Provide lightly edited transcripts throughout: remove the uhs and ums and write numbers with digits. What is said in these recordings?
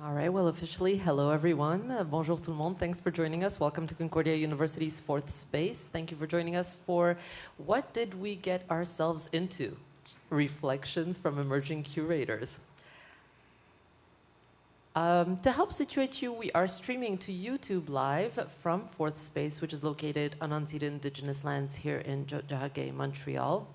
All right, well, officially, hello everyone. Bonjour tout le monde. Thanks for joining us. Welcome to Concordia University's fourth space. Thank you for joining us for What Did We Get Ourselves Into? Reflections from Emerging Curators. To help situate you, we are streaming to YouTube Live from Fourth Space, which is located on unceded Indigenous lands here in Tiohtià:ke, Montreal.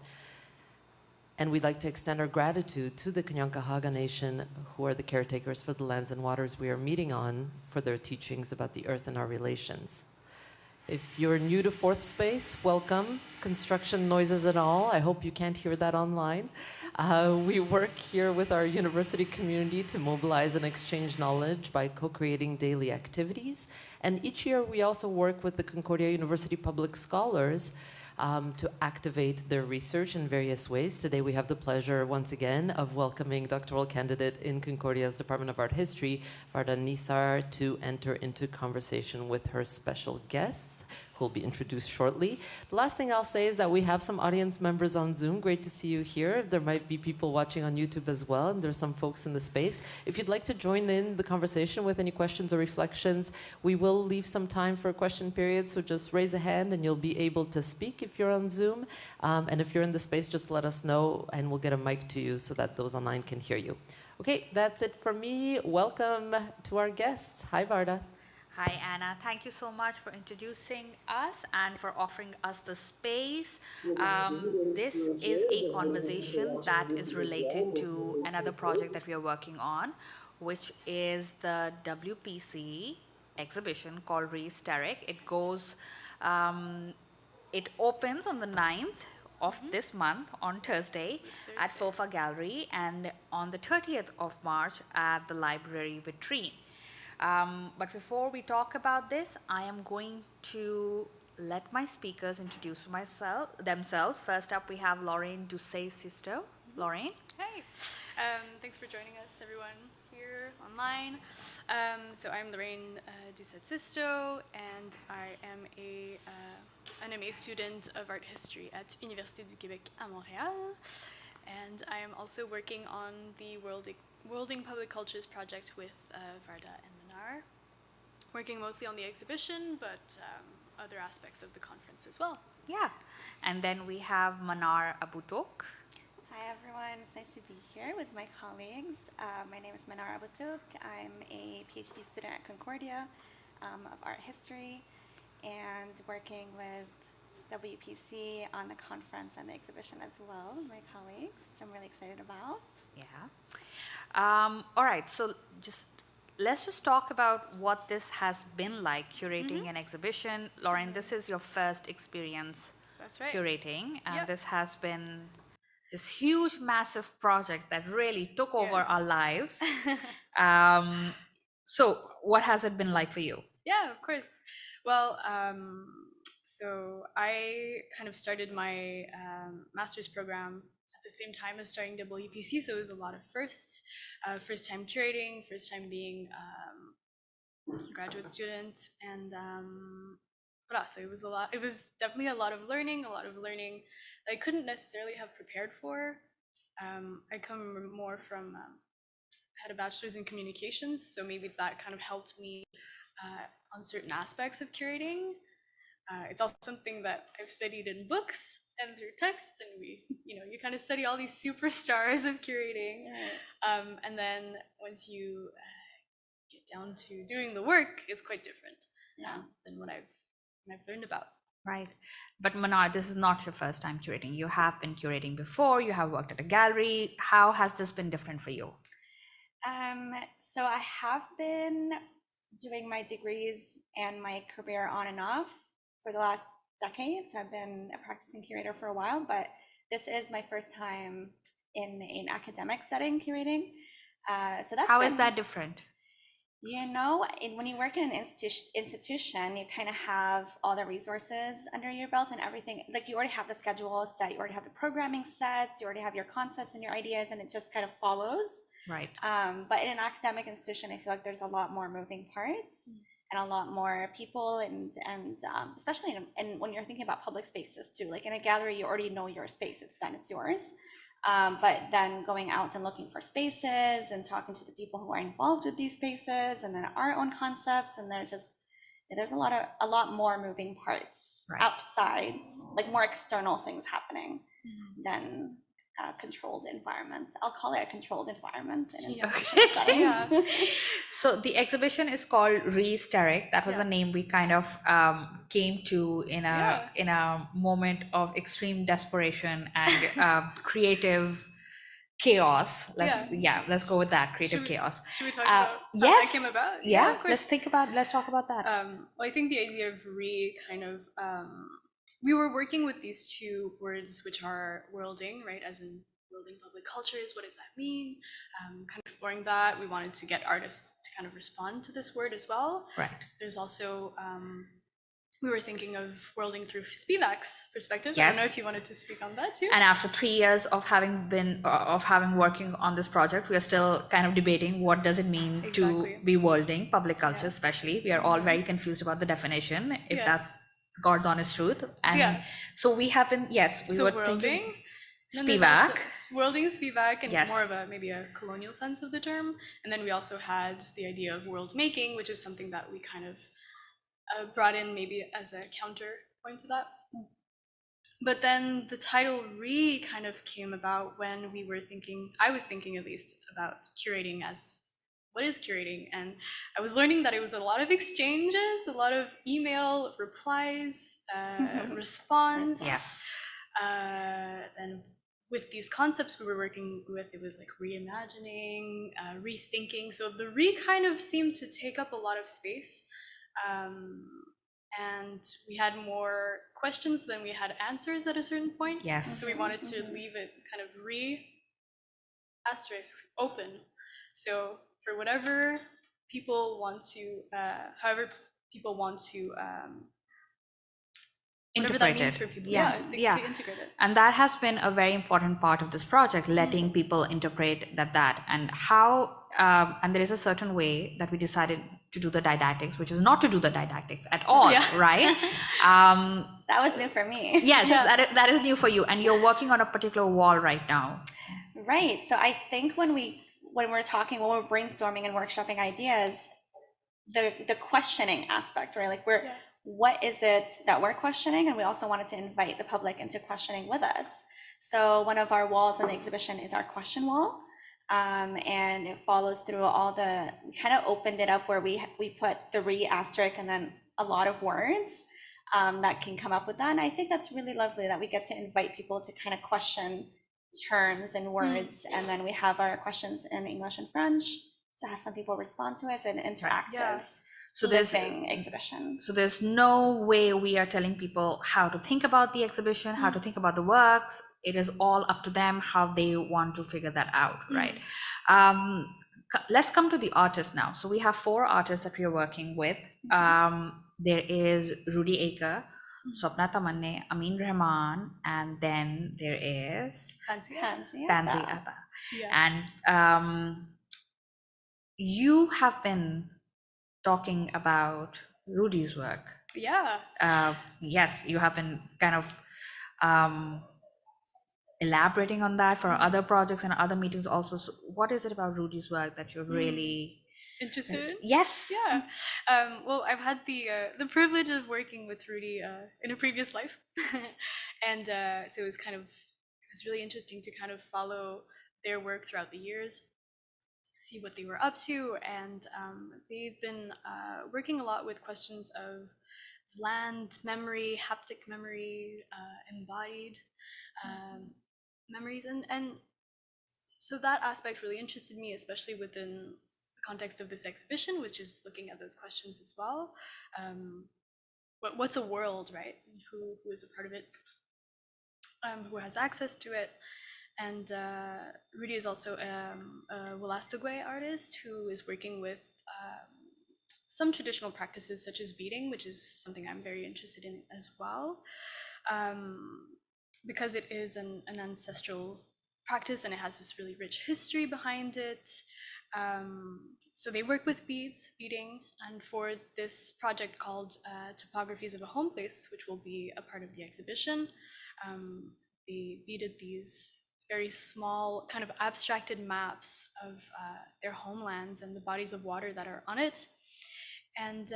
And we'd like to extend our gratitude to the Kanien'kehá:ka Nation, who are the caretakers for the lands and waters we are meeting on, for their teachings about the earth and our relations. If you're new to Fourth Space, welcome. Construction noises and all. I hope you can't hear that online. We work here with our university community to mobilize and exchange knowledge by co-creating daily activities. And each year we also work with the Concordia University Public Scholars to activate their research in various ways. Today we have the pleasure, once again, of welcoming doctoral candidate in Concordia's Department of Art History, Varda Nisar, to enter into conversation with her special guests, who will be introduced shortly. The last thing I'll say is that we have some audience members on Zoom. Great to see you here. There might be people watching on YouTube as well, and there's some folks in the space. If you'd like to join in the conversation with any questions or reflections, we will leave some time for a question period, so just raise a hand and you'll be able to speak if you're on Zoom. And if you're in the space, just let us know and we'll get a mic to you so that those online can hear you. Okay, that's it for me. Welcome to our guests. Hi, Varda. Hi, Anna. Thank you so much for introducing us and for offering us the space. This is a conversation that is related to another project that we are working on, which is the WPC exhibition called Re-Steric. It opens on the 9th of this month on Thursday at FOFA Gallery and on the 30th of March at the library vitrine. But before we talk about this, I am going to let my speakers introduce themselves. First up, we have Lorraine Doucet-Sisto. Lorraine? Hey, thanks for joining us, everyone here online. So I'm Lorraine Doucet-Sisto, and I am an MA student of art history at Université du Québec à Montréal. And I am also working on the Worlding Public Cultures project with Varda and Manar, working mostly on the exhibition, but other aspects of the conference as well. Yeah. And then we have Manar Abutok. Hi everyone, it's nice to be here with my colleagues. My name is Manar Abutok. I'm a PhD student at Concordia of art history and working with WPC on the conference and the exhibition as well, my colleagues, which I'm really excited about. Yeah. All right, so let's just talk about what this has been like, curating an exhibition. Lauren, this is your first experience curating, and this has been this huge, massive project that really took over our lives. So what has it been like for you? Yeah, of course. Well, so I kind of started my master's program at the same time as starting WPC, so it was a lot of firsts. First time curating, first time being a graduate student, and so it was a lot. It was definitely a lot of learning that I couldn't necessarily have prepared for. I come more from had a bachelor's in communications, so maybe that kind of helped me on certain aspects of curating. It's also something that I've studied in books and through texts, and you kind of study all these superstars of curating, and then once you get down to doing the work, it's quite different than what I've learned about. Right. But Manar, this is not your first time curating. You have been curating before, you have worked at a gallery. How has this been different for you? So I have been doing my degrees and my career on and off for the last decade. So I've been a practicing curator for a while, but this is my first time in an academic setting curating. So that's How is that different? When you work in an institution, you kind of have all the resources under your belt and everything. Like you already have the schedule set, you already have the programming set, you already have your concepts and your ideas, and it just kind of follows. Right. But in an academic institution, I feel like there's a lot more moving parts and a lot more people, and especially when you're thinking about public spaces too. Like in a gallery, you already know your space; it's done, it's yours. But then going out and looking for spaces and talking to the people who are involved with these spaces, and then our own concepts, and there's a lot more moving parts outside, like more external things happening than a controlled environment. I'll call it a controlled environment in institutional settings. So the exhibition is called Re-Steric. That was the name we kind of came to in a moment of extreme desperation and creative chaos. Let's go with that, creative chaos. Should we talk about how that came about? Yeah, of course. let's talk about that. Well, I think the idea of we were working with these two words, which are worlding, right? As in worlding public cultures. What does that mean? Kind of exploring that. We wanted to get artists to kind of respond to this word as well. Right. There's also we were thinking of worlding through Spivak's perspective. Yes. I don't know if you wanted to speak on that too. And after 3 years of having working on this project, we are still kind of debating what does it mean to be worlding public culture, especially. We are all very confused about the definition, if that's God's honest truth. And so we have been, we were thinking Spivak. Worlding Spivak and more of maybe a colonial sense of the term. And then we also had the idea of world making, which is something that we kind of brought in maybe as a counterpoint to that. But then the title Re kind of came about when I was thinking at least about curating as what is curating? And I was learning that it was a lot of exchanges, a lot of email replies, response. And with these concepts we were working with, it was like reimagining, rethinking. So the Re kind of seemed to take up a lot of space. And we had more questions than we had answers at a certain point. So we wanted to leave it kind of open. So for whatever people want to, however people want to, whatever that means for people, to integrate it. And that has been a very important part of this project, letting people interpret that and how, and there is a certain way that we decided to do the didactics, which is not to do the didactics at all, right? That was new for me. Yes, that is new for you, and you're working on a particular wall right now. Right. So I think when we're brainstorming and workshopping ideas, the questioning aspect, right? Like what is it that we're questioning? And we also wanted to invite the public into questioning with us. So one of our walls in the exhibition is our question wall. And it follows through we kind of opened it up where we put the asterisk and then a lot of words that can come up with that. And I think that's really lovely that we get to invite people to kind of question terms and words. And then we have our questions in English and French to have some people respond to it as an interactive living exhibition. So there's no way we are telling people how to think about the exhibition, how to think about the works. It is all up to them how they want to figure that out, right? Let's come to the artists now. So we have 4 artists that we are working with. There is Rudy Aker, Swapna Tamanne, Amin Rahman, and then there is Pansy Atta. And you have been talking about Rudy's work. Yes, you have been kind of elaborating on that for other projects and other meetings also. So what is it about Rudy's work that you're really interested in? Yes. Well, I've had the privilege of working with Rudy in a previous life. And so it was really interesting to kind of follow their work throughout the years, see what they were up to. And they've been working a lot with questions of land memory, haptic memory, embodied memories, and so that aspect really interested me, especially within the context of this exhibition, which is looking at those questions as well. What's a world, right? Who is a part of it? Who has access to it? And Rudy is also a Wolastoqey artist who is working with some traditional practices such as beading, which is something I'm very interested in as well. Because it is an ancestral practice and it has this really rich history behind it. So they work with beading, and for this project called Topographies of a Home Place, which will be a part of the exhibition, they beaded these very small, kind of abstracted maps of their homelands and the bodies of water that are on it. And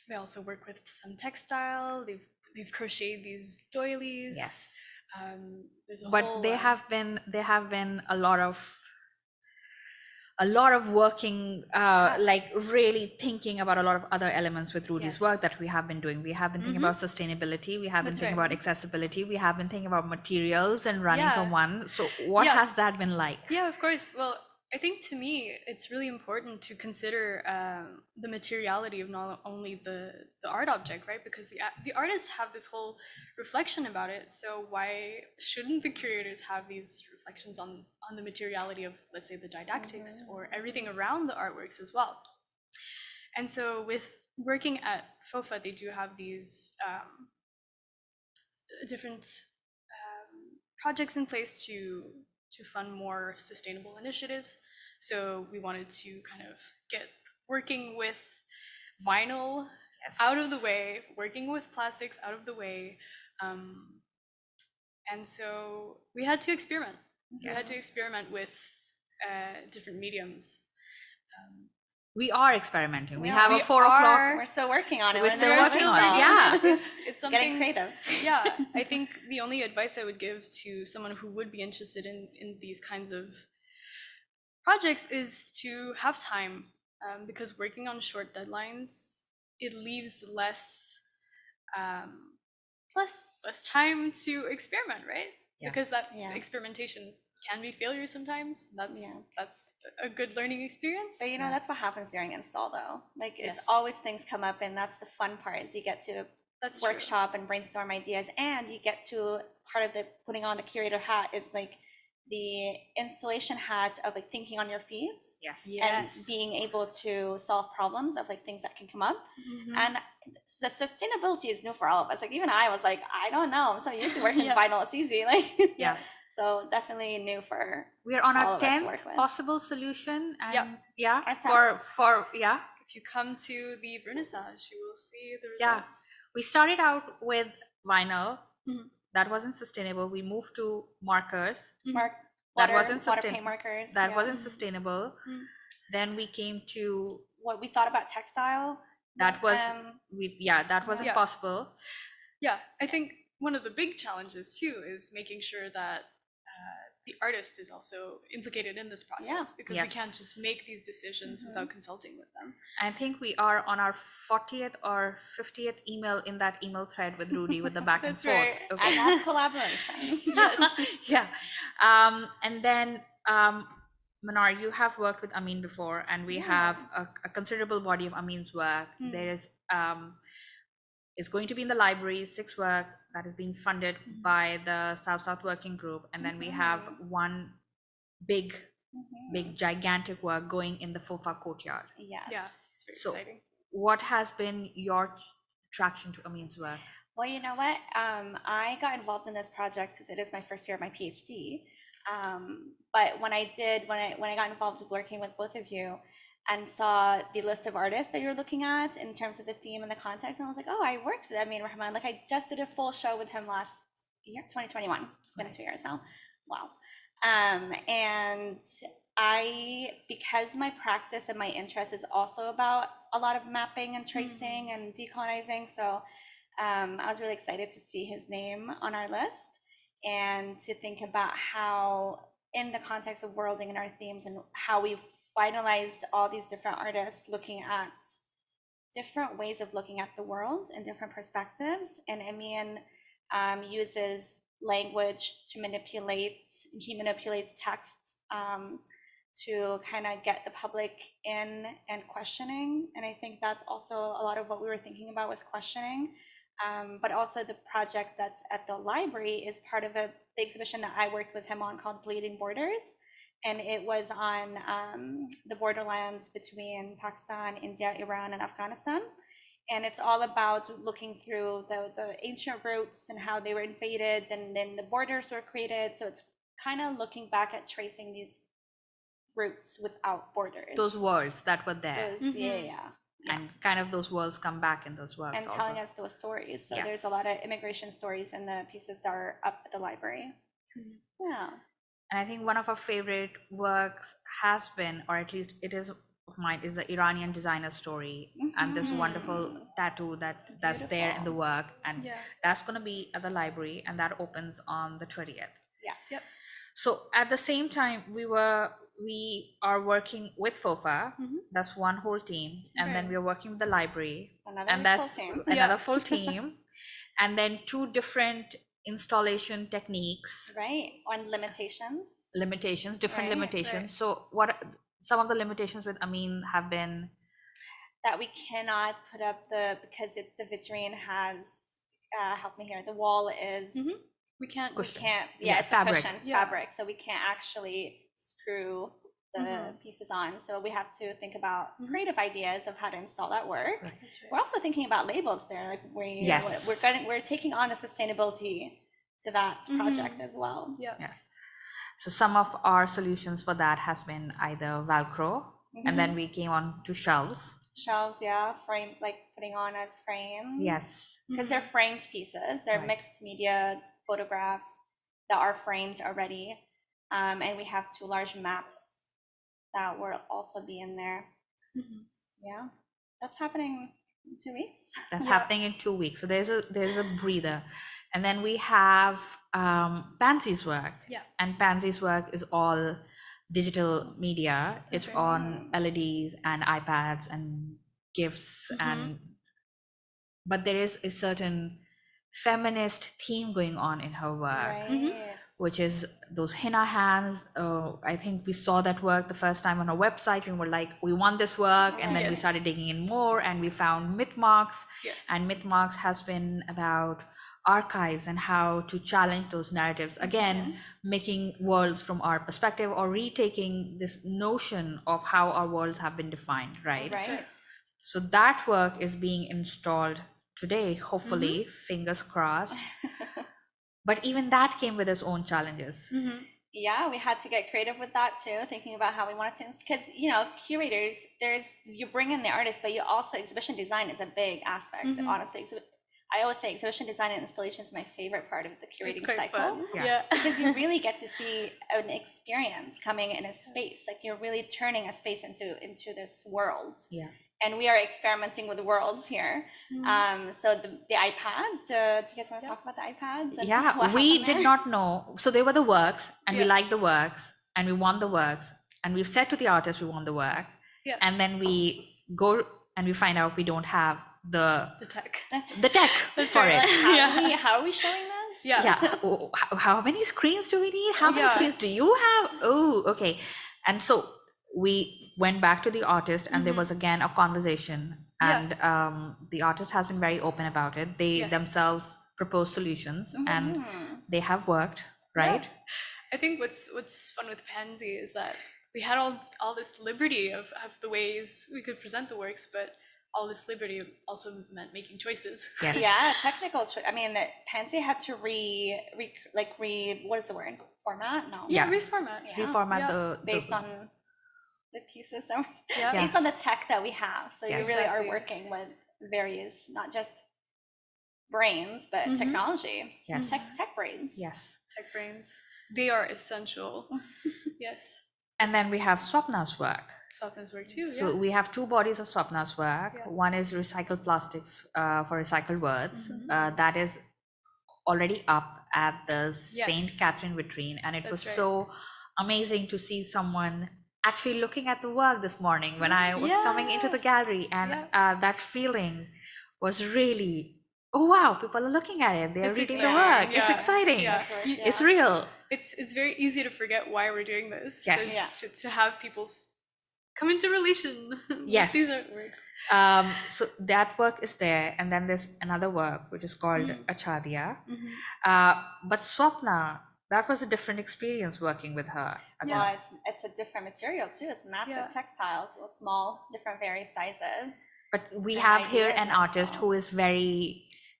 they also work with some textile. They've crocheted these doilies. Yes. There's a But whole, there have been a lot of working, like really thinking about a lot of other elements with Rudy's work Yes. that we have been doing. We have been thinking about sustainability. We have been That's thinking right. about accessibility. We have been thinking about materials and running Yeah. from one. So what Yeah. has that been like? Yeah, of course. Well, I think to me, it's really important to consider the materiality of not only the art object, right? Because the artists have this whole reflection about it. So why shouldn't the curators have these reflections on the materiality of, let's say, the didactics or everything around the artworks as well? And so with working at FOFA, they do have these different projects in place to fund more sustainable initiatives. So we wanted to kind of get working with vinyl out of the way, working with plastics out of the way. And so we had to experiment. We had to experiment with different mediums. We are experimenting. We We have are. a 4 o'clock. We're still working on it. We're still never working on installed. it. Yeah. It's something Getting creative. Yeah, I think the only advice I would give to someone who would be interested in these kinds of projects is to have time, because working on short deadlines, it leaves less time to experiment, right? Yeah. Because that Yeah. experimentation can be failure sometimes. That's Yeah. that's a good learning experience. But that's what happens during install though. Like it's Yes. always things come up, and that's the fun part is you get to That's true. workshop and brainstorm ideas, and you get to part of the putting on the curator hat is like the installation hat of like thinking on your feet Yes. and being able to solve problems of like things that can come up. And the sustainability is new for all of us. Like even I was like, I don't know, I'm so used to working with vinyl, it's easy. Like Yeah. so definitely new for We're on all our of us to 10th work with. possible solution. And Yep. for yeah. If you come to the vernissage, you will see the Yeah. results. We started out with vinyl. Mhm. That wasn't sustainable. We moved to markers. Mark That water, wasn't water sustain- paint markers. That yeah. wasn't sustainable. Mhm. Then we came to What we thought about textile. that was that wasn't Yeah. possible. Yeah, I think one of the big challenges too is making sure that the artist is also implicated in this process, because we Yes. can't just make these decisions without consulting with them. I think we are on our 40th or 50th email in that email thread with Rudy with the back and That's forth. right. And Okay. that's collaboration. Yes. Yeah. And then Manar, you have worked with Amin before, and we have a considerable body of Amin's work. There is it's going to be in the library, 6 work that is being funded by the South Working Group, and then we have one big gigantic work going in the FOFA courtyard. Yes. Yeah, it's very So- exciting. What has been your attraction to Amin's work? Well, you know what? I got involved in this project because it is my first year of my PhD. But when I got involved with working with both of you and saw the list of artists that you're looking at in terms of the theme and the context, and I was like, oh, I worked with Amin Rahman. Like I just did a full show with him last year, 2021. It's been 2 years now. Wow. And because my practice and my interest is also about a lot of mapping and tracing and decolonizing, so I was really excited to see his name on our list and to think about how, in the context of worlding and our themes, and how we've finalized all these different artists looking at different ways of looking at the world and different perspectives. And Amin uses language to he manipulates text to kind of get the public in and questioning. And I think that's also a lot of what we were thinking about was questioning. But also the project that's at the library is part of the exhibition that I worked with him on called Bleeding Borders. And it was on the borderlands between Pakistan, India, Iran, and Afghanistan. And it's all about looking through the ancient roots and how they were invaded, and then the borders were created. So it's kind of looking back at tracing these roots without borders. Those worlds that were there. Yeah. And kind of those worlds come back in those works And telling us those stories. So Yes. there's a lot of immigration stories in the pieces that are up at the library. Yeah. And I think one of our favorite works has been, or at least it is of mine, is the Iranian designer story and this wonderful tattoo that's there in the work. And Yeah. that's going to be at the library, and that opens on the 30th. Yeah. Yep. So at the same time, we are working with FOFA. That's one whole team. And then Right. we are working with the library. Another and full that's team. another Yeah. full team. And then 2 different installation techniques, Right. On limitations. different Right, limitations. right. So what some of the limitations with Amin have been? That we cannot put up because it's the vitrine has, help me here, the wall is, We can't. we Cushion. can't, Yeah, it's fabric. a cushion, it's Yeah. fabric, so we can't actually screw the pieces on. So we have to think about creative ideas of how to install that work. Right. That's right. We're also thinking about labels there, like Yes. we're taking on the sustainability to that project as well. Yeah. Yes. So some of our solutions for that has been either Velcro, and then we came on to shelves. Shelves, yeah, frame, like putting on as frames. Yes. Because they're framed pieces. They're Right. mixed media photographs that are framed already. And we have 2 large maps that will also be in there. Yeah, that's happening in 2 weeks. That's Yeah. happening in 2 weeks. So there's a breather. And then we have Pansy's work. Yeah. And Pansy's work is all digital media. That's It's right. on LEDs and iPads and GIFs but there is a certain feminist theme going on in her work. Right. Which is those henna hands. I think we saw that work the first time on our website and we're like, we want this work. And then we Yes. started digging in more and we found myth marks. Yes. And myth marks has been about archives and how to challenge those narratives. Again, making worlds from our perspective or retaking this notion of how our worlds have been defined, right? Right. So that work is being installed today, hopefully, fingers crossed. But even that came with its own challenges. Yeah, we had to get creative with that too, thinking about how we wanted to, because curators, you bring in the artist, but you also, exhibition design is a big aspect. Honestly, I always say exhibition design and installation is my favorite part of the It's curating quite cycle. fun. Yeah. Yeah. Because you really get to see an experience coming in a space, like you're really turning a space into this world. Yeah. And we are experimenting with worlds here. So the iPads, do you guys want to talk about the iPads? And Yeah, what we happened did there? not know. So they were the works, and we Yeah. liked the works, and we want the works, and we've said to the artist we want the work, Yeah. and then we go and we find out we don't have the The tech. the tech That's for right. it. How are we showing this? Yeah. Yeah. How many screens do we need? How many Yeah. screens do you have? Oh, okay. And so we went back to the artist, and there was again a conversation. And the artist has been very open about it. They Yes. themselves propose solutions, and they have worked, right? I think what's fun with Pansy is that we had all this liberty of the ways we could present the works, but all this liberty also meant making choices. Yes. Yeah, technical. I mean, that Pansy had to what is the word? Format? No. Yeah. Reformat. Yeah. Reformat Yeah. the Based on the pieces, that Yeah. Yeah. based on the tech that we have. So Yes. you really are Exactly. working with various, not just brains, but technology. Yes. Tech brains. Yes. Tech brains. They are essential. Yes. And then we have Swapna's work. Swapna's work too. So we have 2 bodies of Swapna's work. Yeah. One is recycled plastics for recycled words. That is already up at the St. Yes. Catherine vitrine. And it was That's right. so amazing to see someone actually looking at the work this morning when I was coming into the gallery. And that feeling was really, oh wow, people are looking at it. They're It's reading the exciting. work. It's Yeah. exciting. Yeah. Yeah. It's real. It's very easy to forget why we're doing this. Yes. and Yeah. to have people come into relation with Yes. these artworks. So that work is there, and then there's another work which is called Achadia. But Swapna, that was a different experience working with her. Well, it's a different material too. It's massive Yeah. textiles, well, small, different various sizes. But we An have here idea an to artist install.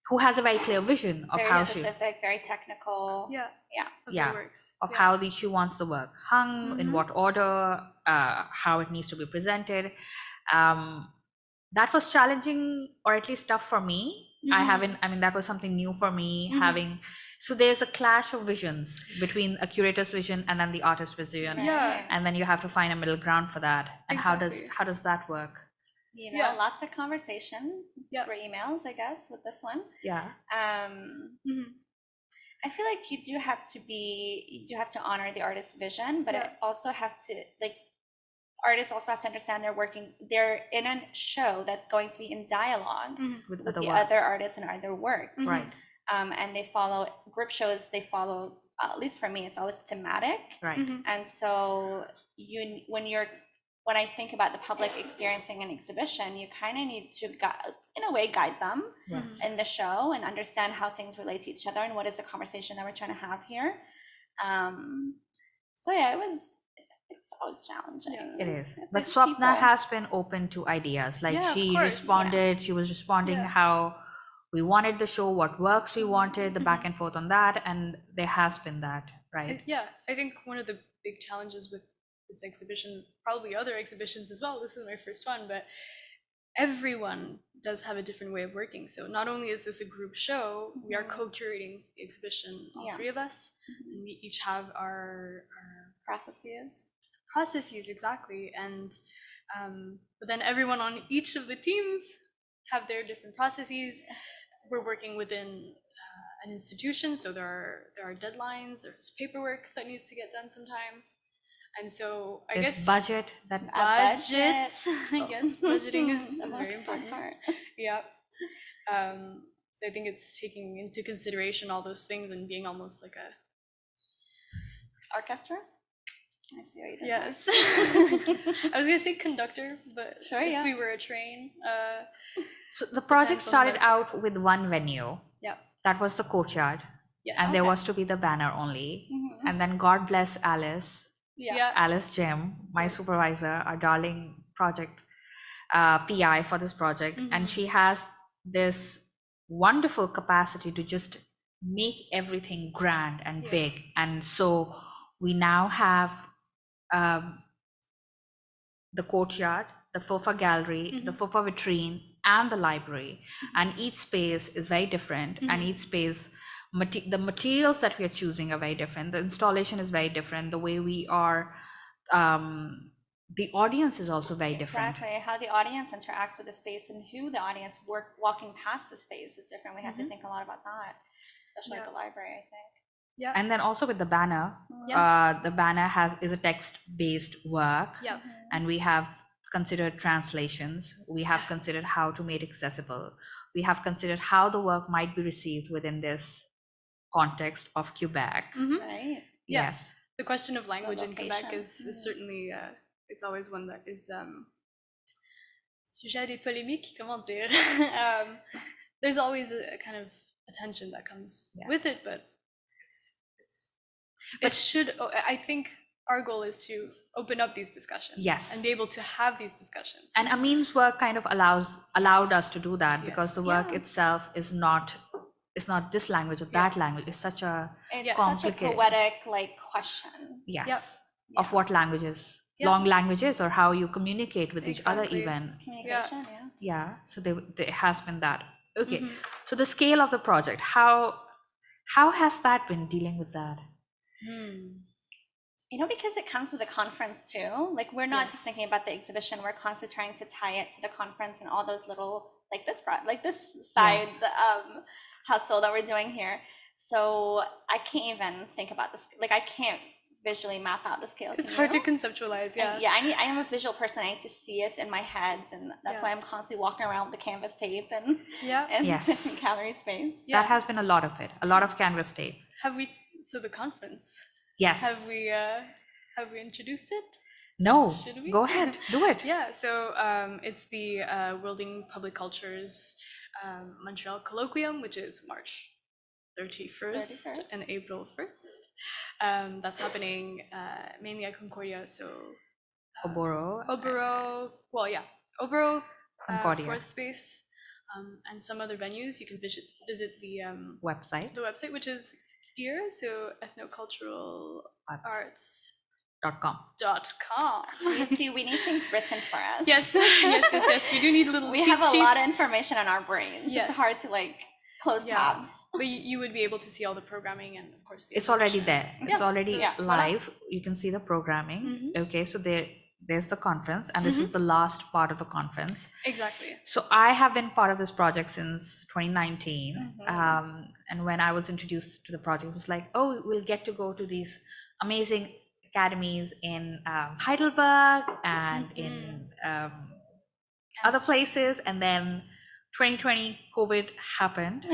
who has a very clear vision of Very how specific, very technical. Yeah. Yeah. Of Yeah. the works. of Yeah. how she wants the work hung, in what order, how it needs to be presented. That was challenging, or at least tough for me. That was something new for me, having So there's a clash of visions between a curator's vision and then the artist's vision. Yeah. And then you have to find a middle ground for that. And Exactly. how does that work? You know, Yeah. lots of conversation Yeah. through emails, I guess, with this one. Yeah. I feel like you do have to honor the artist's vision, but it also have to, like, artists also have to understand they're in a show that's going to be in dialogue With with other the work. other artists and other works. Right. And they follow group shows, at least for me, it's always thematic. Right. And so when I think about the public experiencing an exhibition, you kind of need to guide them Yes. in the show and understand how things relate to each other and what is the conversation that we're trying to have here. So yeah, it's always challenging. It is. It's But like Swapna people. has been open to ideas. Like Yeah, of she course, responded, she was responding Yeah. how we wanted the show, what works we wanted, the back and forth on that, and there has been that, right? Yeah, I think one of the big challenges with this exhibition, probably other exhibitions as well, this is my first one, but everyone does have a different way of working. So not only is this a group show, we are co-curating the exhibition, all three of us, and we each have our processes, exactly. And but then everyone on each of the teams have their different processes. We're working within an institution, so there are deadlines, there's paperwork that needs to get done sometimes. And so I There's guess budget that budget. So- Yes, budgeting is the most very fun important. part. Yeah. So I think it's taking into consideration all those things and being almost like a Orchestra? I see what you did. yes. I was gonna say conductor, but Sure, if yeah. we were a train, So the project Depends on started the- out with one venue. Yeah. That was the courtyard. yes. And there Okay. was to be the banner only. Mhm. And then God bless Alice, Yeah. Alice Jim, my Yes. supervisor, our darling project PI for this project. And Mhm. she has this wonderful capacity to just make everything grand and Yes. big. And so we now have the courtyard, the FOFA Gallery, the FOFA vitrine, and the library. And each space is very different. And each space, the materials that we are choosing are very different. The installation is very different. The way we are, the audience is also very different. Exactly. How the audience interacts with the space and who the audience walking past the space is different. We have to think a lot about that, especially at the library, I think. Yeah. And then also with the banner, the banner is a text-based work. Yeah. And we have considered translations. We have considered how to make it accessible. We have considered how the work might be received within this context of Quebec. Right? Yeah. Yes. The question of language in Quebec location. is certainly it's always one that is sujet des polémiques, comment dire. There's always a kind of attention that comes with it, but it should. I think our goal is to open up these discussions, and be able to have these discussions. And Amin's work kind of allowed us to do that because the work Yeah. itself is not this language or that language. It's such a It's such a complicated poetic question. of what languages, long languages, or how you communicate with each other Exactly. even. Communication, So there has been that. Okay. So the scale of the project, how has that been dealing with that? You know, because it comes with a conference too. Like, we're not just thinking about the exhibition, we're constantly trying to tie it to the conference and all those little, like this side hustle that we're doing here. So I can't even think about this. Like, I can't visually map out the scale. It's hard to conceptualize. I am a visual person. I need to see it in my head, and that's why I'm constantly walking around with the canvas tape and gallery space. That has been a lot of it, a lot of canvas tape. Have we? So the conference. Yes. Have we introduced it? No. Should we? Go ahead. Do it. Yeah. So it's the Wielding Public Cultures Montreal Colloquium, which is March 31st and April 1st. That's happening mainly at Concordia. So Oboro. Oboro, Concordia. Fourth Space, and some other venues. You can visit the website, which is here. So ethnoculturalarts.com. You see, we need things written for us. Yes. We do need little. We have a lot of information in our brains. Yes. It's hard to close tabs. But you would be able to see all the programming and of course the It's already information. there. It's already so live. You can see the programming. Okay, so there's the conference, and this is the last part of the conference. Exactly. So I have been part of this project since 2019, and when I was introduced to the project, it was like, oh, we'll get to go to these amazing academies in Heidelberg and in other places, and then 2020 COVID happened.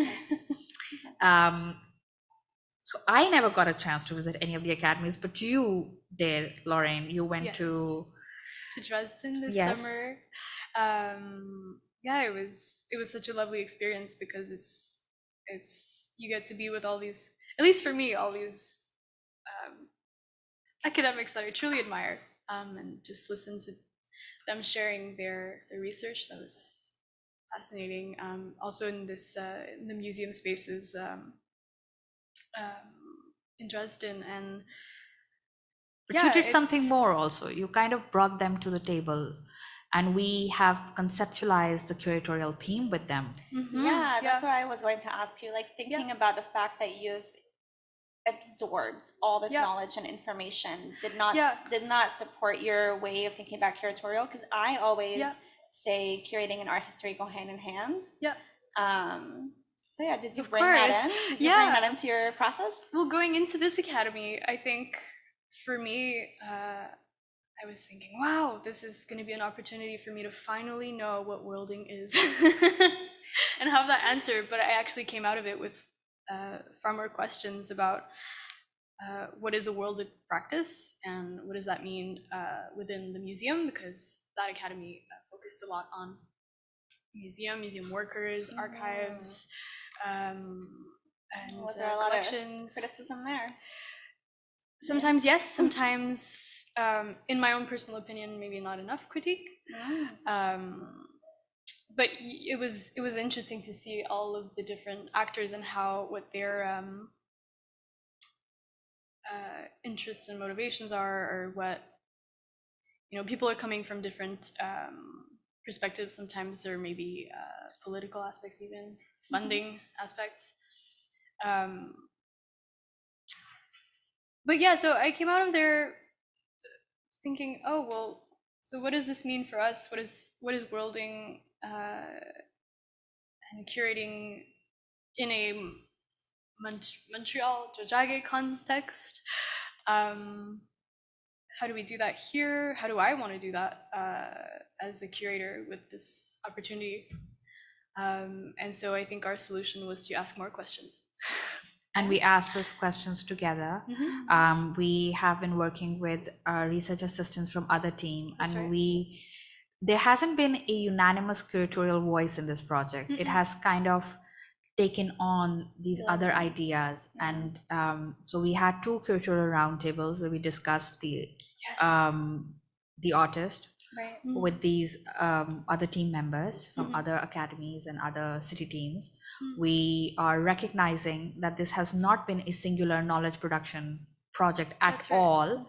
So I never got a chance to visit any of the academies, but you did, Lauren. You went to Dresden this Yes. summer. It was such a lovely experience because it's you get to be with all these, at least for me, all these academics that I truly admire, and just listen to them sharing their research. That was fascinating. Also in this in the museum spaces in Dresden, and But you did something more also. You kind of brought them to the table, and we have conceptualized the curatorial theme with them. Yeah, that's what I was going to ask you. Like thinking about the fact that you've absorbed all this knowledge and information did not support your way of thinking about curatorial, because I always say curating and art history go hand in hand. So yeah, did you bring that in? Did you bring that into your process? Well, going into this academy, I think for me, I was thinking, wow, this is going to be an opportunity for me to finally know what worlding is and have that answer. But I actually came out of it with far more questions about what is a worlded practice and what does that mean within the museum, because that academy focused a lot on museum workers, archives, and was there a lot collections. Of criticism there? Sometimes yes, sometimes in my own personal opinion, maybe not enough critique. But it was interesting to see all of the different actors and what their interests and motivations are, or what, people are coming from different perspectives. Sometimes there may be political aspects, even funding aspects. But yeah, so I came out of there thinking, oh well, so what does this mean for us? What is worlding and curating in a Montreal Jojage context? How do we do that here? How do I want to do that as a curator with this opportunity? And so I think our solution was to ask more questions. And we asked those questions together. We have been working with research assistants from other teams, and there hasn't been a unanimous curatorial voice in this project. It has kind of taken on these other ideas, and so we had 2 curatorial roundtables where we discussed the artist with these other team members from other academies and other city teams. We are recognizing that this has not been a singular knowledge production project at all,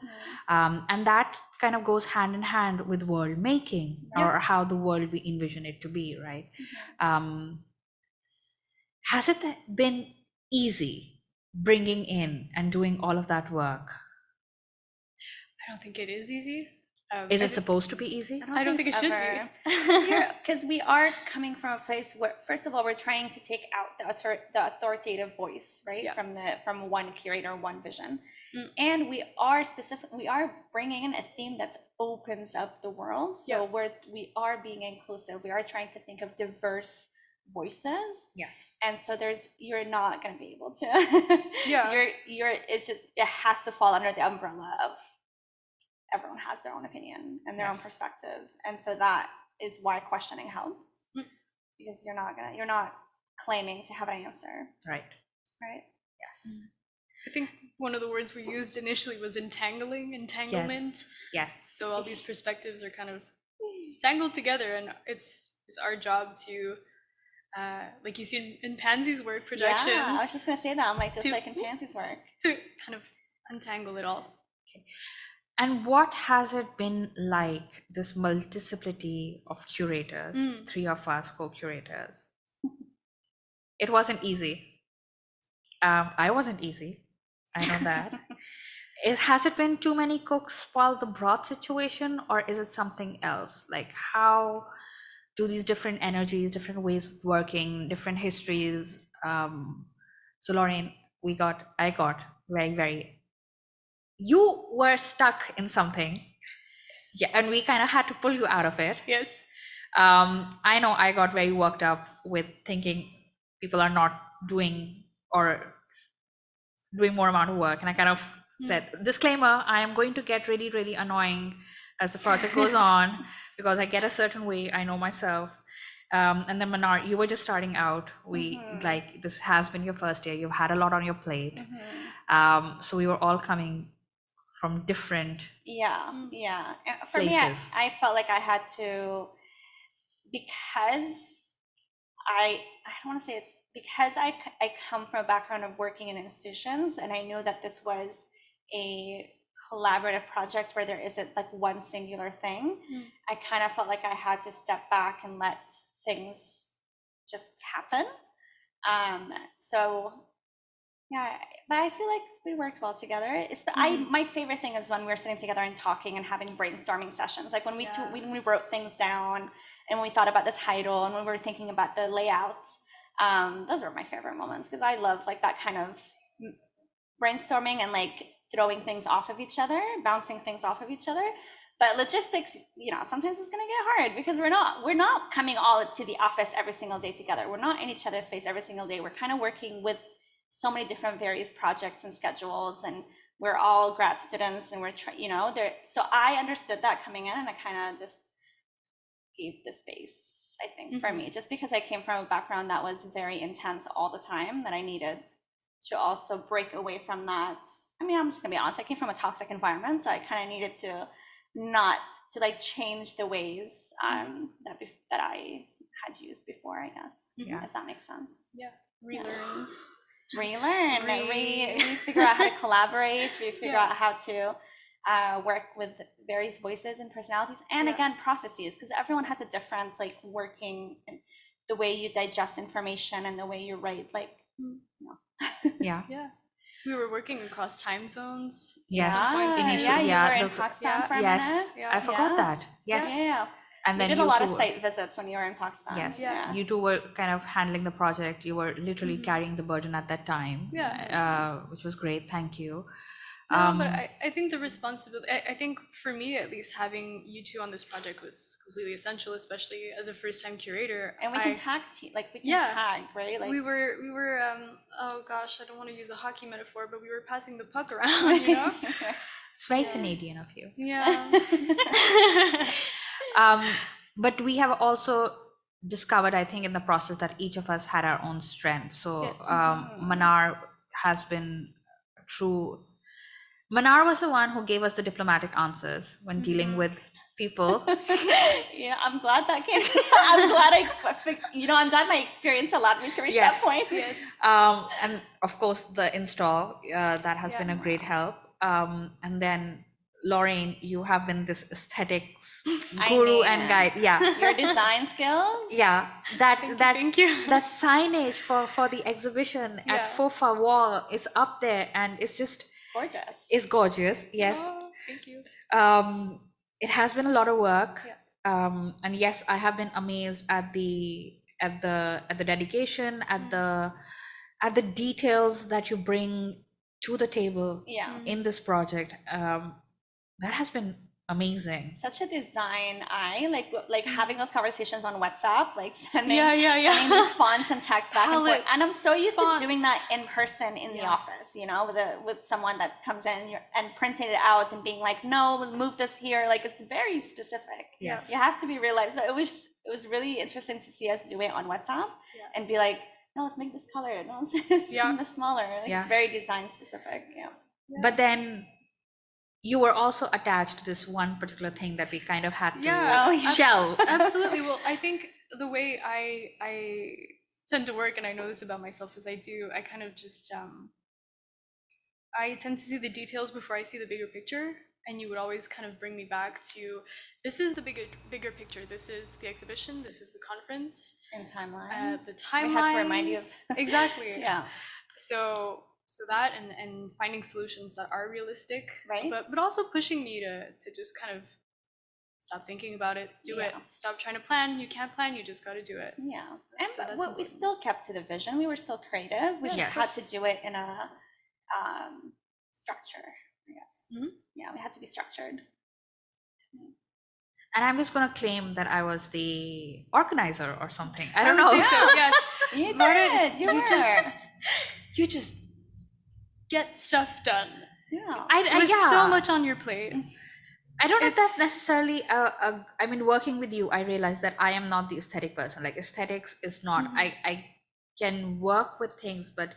and that kind of goes hand in hand with world making, or how the world we envision it to be, right? Has it been easy bringing in and doing all of that work? I don't think it is easy. Is it supposed to be easy? I don't think it should be. Because we are coming from a place where, first of all, we're trying to take out the authoritative voice, right? From one curator, one vision. And we are bringing in a theme that opens up the world. So we are being inclusive. We are trying to think of diverse voices. And so you're not going to be able to. It has to fall under the umbrella of everyone has their own opinion and their own perspective, and so that is why questioning helps, because you're not claiming to have an answer. Right. Yes. I think one of the words we used initially was entanglement. Yes. So all these perspectives are kind of tangled together, and it's our job to like you see in Pansy's work, projections. Yeah, I was just gonna say that. I'm like, like in Pansy's work, to kind of untangle it all. Okay. And what has it been like, this multiplicity of curators, 3 of us co-curators? It wasn't easy. I wasn't easy. I know that. Has it been too many cooks spoil the broth situation, or is it something else? Like, how do these different energies, different ways of working, different histories? So Lauren, I got very, you were stuck in something. Yeah, and we kind of had to pull you out of it. Yes. I know I got very worked up with thinking people are not doing more amount of work, and I kind of said, disclaimer, I am going to get really annoying as the project goes on, because I get a certain way, I know myself. And then Manar, you were just starting out. Like, this has been your first year, you've had a lot on your plate. So we were all coming from different For me, places. I felt like I had to, because I don't want to say it's because I come from a background of working in institutions, and I know that this was a collaborative project where there isn't like one singular thing. I kind of felt like I had to step back and let things just happen. So yeah, but I feel like we worked well together. My favorite thing is when we were sitting together and talking and having brainstorming sessions. Like when we wrote things down and we thought about the title and when we were thinking about the layout. Those are my favorite moments, because I love like that kind of brainstorming and like throwing things off of each other, bouncing things off of each other. But logistics, sometimes it's gonna get hard because we're not coming all to the office every single day together. We're not in each other's face every single day. We're kind of working with so many different various projects and schedules, and we're all grad students, and we're so I understood that coming in, and I kind of just gave the space, I think, for me, just because I came from a background that was very intense all the time, that I needed to also break away from that. I mean, I'm just gonna be honest, I came from a toxic environment, so I kind of needed to not to like change the ways that I had used before, I guess, if that makes sense. Yeah, relearn. Figure out how to collaborate, figure out how to work with various voices and personalities, and again, processes, because everyone has a different like working, the way you digest information and the way you write, like Yeah. We were working across time zones. Yes. Initially, you were in Pakistan for a minute. I forgot that. Yes. Yeah. And then we did a lot of site visits when you were in Pakistan. Yes. You two were kind of handling the project. You were literally carrying the burden at that time. Which was great. Thank you. But I think the responsibility, I think for me at least, having you two on this project was completely essential, especially as a first-time curator. And we can tag, tag, right? Like we were oh gosh, I don't want to use a hockey metaphor, but we were passing the puck around, It's very Canadian of you. Yeah. But we have also discovered, I think, in the process that each of us had our own strengths. So Manar has been true. Manar was the one who gave us the diplomatic answers when dealing with people. I'm glad that came. I'm glad my experience allowed me to reach that point. Yes. And of course, the install, that has been a great help. And then Lauren, you have been this aesthetics guru and guide. Yeah. Your design skills. Yeah. Thank you. The signage for the exhibition at FOFA wall is up there, and it's just gorgeous. It's gorgeous. Yes. Oh, thank you. It has been a lot of work. And yes, I have been amazed at the dedication, at the details that you bring to the table in this project. That has been amazing. Such a design eye, like having those conversations on WhatsApp, like sending these fonts and text back and forth. And I'm so used to doing that in person in the office, with someone that comes in and printing it out and being like, no, move this here. Like, it's very specific. Yes. You have to be real life. So it was really interesting to see us do it on WhatsApp and be like, no, let's make this color. No, let's make this smaller. Like, it's very design specific. But then you were also attached to this one particular thing that we kind of had to shelve. Absolutely. Well, I think the way I tend to work, and I know this about myself, is I kind of just I tend to see the details before I see the bigger picture, and you would always kind of bring me back to, this is the bigger picture. This is the exhibition. This is the conference. And timelines. The timelines. We had to remind you of exactly. Yeah. So that and finding solutions that are realistic, Right. But also pushing me to just kind of stop thinking about it, do it. Stop trying to plan. You can't plan. You just got to do it. Yeah. And So that's what we important. still kept to the vision. We were still creative. We just Yes. had to do it in a structure, I guess. Mhm. Yeah, we had to be structured. And I'm just going to claim that I was the organizer or something. I don't would know. say so, yes. You Marta, did. you just get stuff done. Yeah. With so much on your plate. I don't know if that's It's- necessarily I mean, working with you, I realized that I am not the aesthetic person. Like, aesthetics is not, I can work with things, but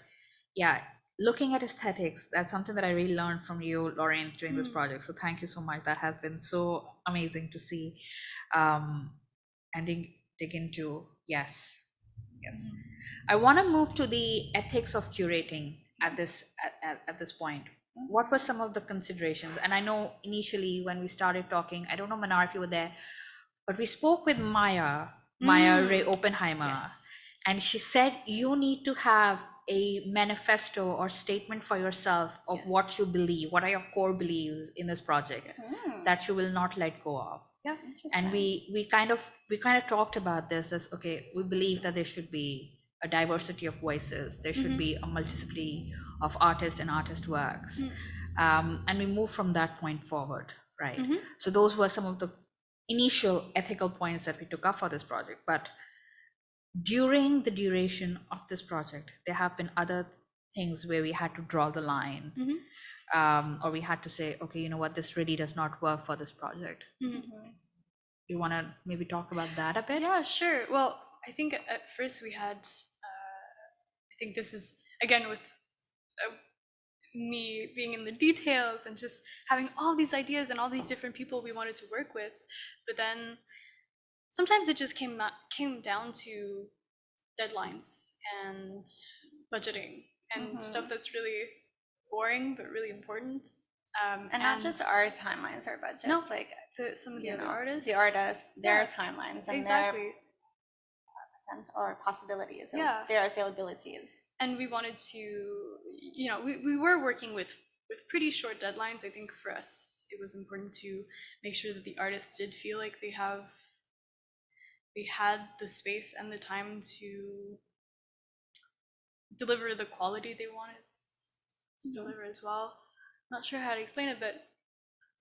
yeah, looking at aesthetics, that's something that I really learned from you, Lauren, during this project. So thank you so much. That has been so amazing to see and dig into. Yes. I want to move to the ethics of curating at this point. What were some of the considerations? And I know initially when we started talking, I don't know, Manar, if you were there, but we spoke with Maya Ray Oppenheimer, and she said you need to have a manifesto or statement for yourself of what you believe, what are your core beliefs in this project that you will not let go of. Yeah. And we kind of talked about this as, okay, we believe that there should be a diversity of voices, there should be a multiplicity of artists and artist works, and we move from that point forward, right? So those were some of the initial ethical points that we took up for this project. But during the duration of this project, there have been other things where we had to draw the line, or we had to say, okay, you know what, this really does not work for this project. You want to maybe talk about that a bit? Yeah, sure. Well, I think at first we had, I think this is, again, with me being in the details and just having all these ideas and all these different people we wanted to work with. But then sometimes it just came down to deadlines and budgeting and stuff that's really boring but really important. And not just our timelines or budgets, No, like some of the other artists. The artists, their timelines and Exactly. their potential or possibilities, or Yeah. their availabilities. And we wanted to, you know, we were working with pretty short deadlines. I think for us, it was important to make sure that the artists did feel like they had the space and the time to deliver the quality they wanted to deliver as well. Not sure how to explain it, but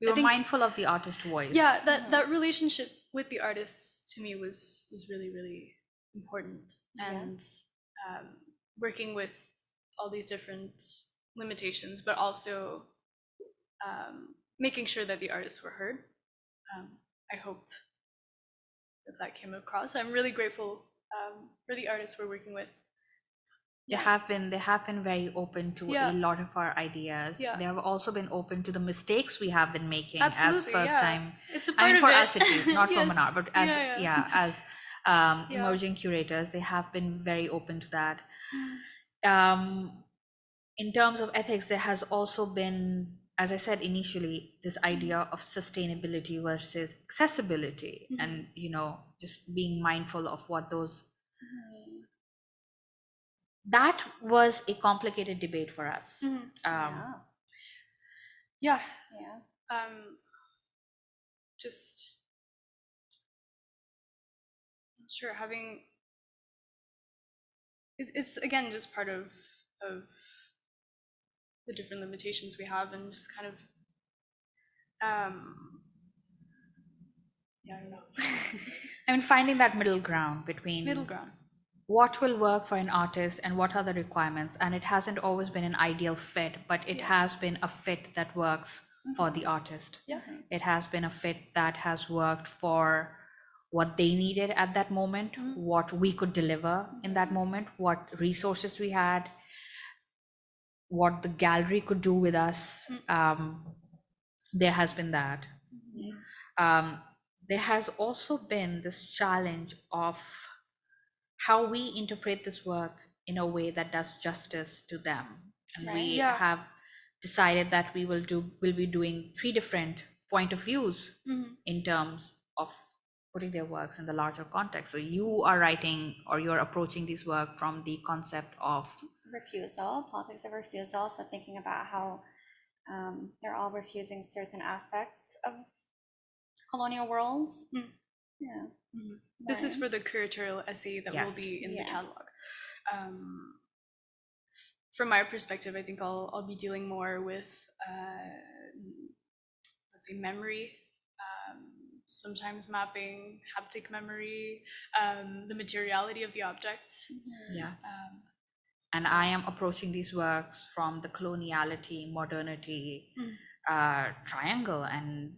We were mindful of the artist voice. yeah, that relationship with the artists to me was really, really important. And working with all these different limitations, but also making sure that the artists were heard. I hope that came across. I'm really grateful for the artists we're working with. They have been very open to a lot of our ideas. Yeah. They have also been open to the mistakes we have been making Absolutely, as first time. It's a I mean, part for of us it. it is, not Yes. from Manar, but as as emerging Yeah. curators, they have been very open to that. In terms of ethics, there has also been, as I said initially, this idea of sustainability versus accessibility, and just being mindful of what those. That was a complicated debate for us. Just not sure, having it's again just part of the different limitations we have, and just kind of I don't know. I mean, finding that middle ground between what will work for an artist and what are the requirements. And it hasn't always been an ideal fit, but it has been a fit that works for the artist. It has been a fit that has worked for what they needed at that moment, what we could deliver in that moment, what resources we had, what the gallery could do with us. There has been that. There has also been this challenge of how we interpret this work in a way that does justice to them. And we have decided that we'll be doing 3 different point of views in terms of putting their works in the larger context. So you are writing, or you're approaching this work from the concept of refusal, politics of refusal. So thinking about how they're all refusing certain aspects of colonial worlds. Yeah. This is for the curatorial essay that will be in the catalog. From my perspective, I think I'll be dealing more with, let's say, memory, sometimes mapping, haptic memory, the materiality of the objects. And I am approaching these works from the coloniality, modernity triangle, and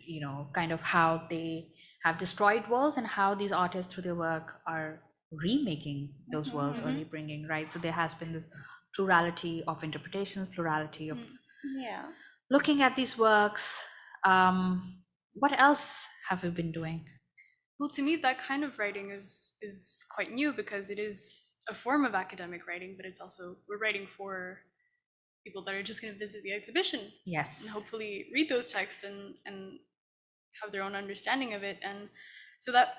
kind of how they have destroyed worlds and how these artists through their work are remaking those worlds or rebringing, right? So there has been this plurality of interpretations, plurality of looking at these works. What else have we been doing? Well, to me, that kind of writing is quite new, because it is a form of academic writing, but it's also, we're writing for people that are just going to visit the exhibition. Yes. And hopefully read those texts and have their own understanding of it. And so that